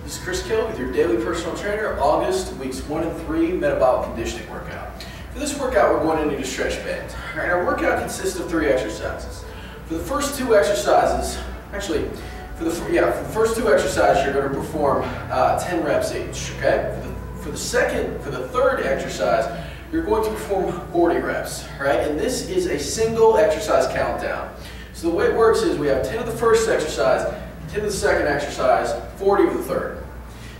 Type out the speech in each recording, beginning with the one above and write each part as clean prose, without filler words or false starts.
This is Chris Kill with your daily personal trainer, August, weeks 1 and 3 metabolic conditioning workout. For this workout, we're going to need a stretch band. All right, our workout consists of 3 exercises. For the first 2 exercises, for the first 2 exercises, you're going to perform 10 reps each. Okay. For the third exercise, you're going to perform 40 reps. Right, and this is a single exercise countdown. So the way it works is we have 10 of the first exercise, 10 of the second exercise, 40 of the third.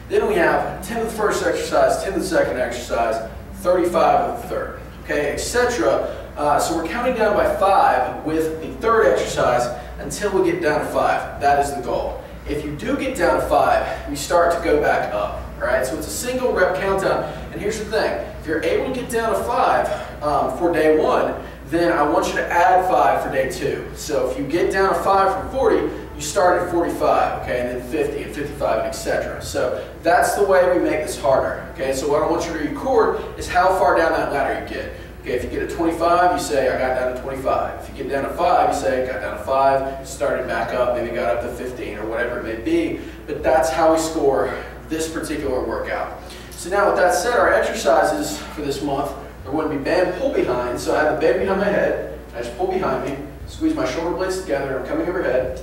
Then we have 10 of the first exercise, 10 of the second exercise, 35 of the third, okay, etc. So we're counting down by 5 with the third exercise until we get down to 5. That is the goal. If you do get down to 5, we start to go back up. All right, so it's a single rep countdown. And here's the thing: if you're able to get down to 5 for day 1, then I want you to add 5 for day 2. So if you get down to 5 from 40, you start at 45, okay, and then 50 and 55 and etc. So that's the way we make this harder, okay? So what I want you to record is how far down that ladder you get. Okay, if you get to 25, you say, I got down to 25. If you get down to 5, you say, got down to 5, started back up, maybe got up to 15 or whatever it may be. But that's how we score this particular workout. So now with that said, our exercises for this month are going to be band pull behind. So I have the band behind my head, I just pull behind me, squeeze my shoulder blades together, and I'm coming overhead.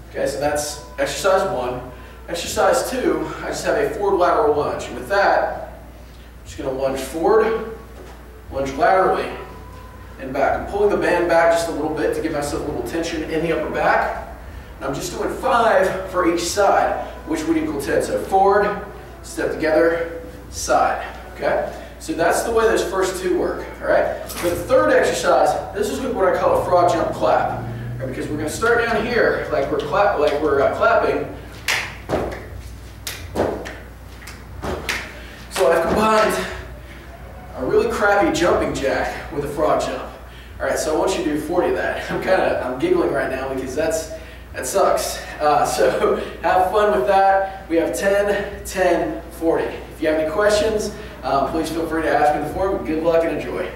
Okay, so that's exercise 1. Exercise 2, I just have a forward lateral lunge. And with that, I'm just going to lunge forward, lunge laterally, and back. I'm pulling the band back just a little bit to give myself a little tension in the upper back. And I'm just doing 5 for each side, which would equal 10. So forward, step together, side. Okay? So that's the way those first 2 work. All right? For the third exercise, this is what I call a frog jump clap. Because we're going to start down here like we're clapping. So I've combined a really crappy jumping jack with a frog jump. All right, so I want you to do 40 of that. I'm giggling right now because that sucks. So have fun with that. We have 10, 10, 40. If you have any questions, please feel free to ask in the forum. Good luck and enjoy.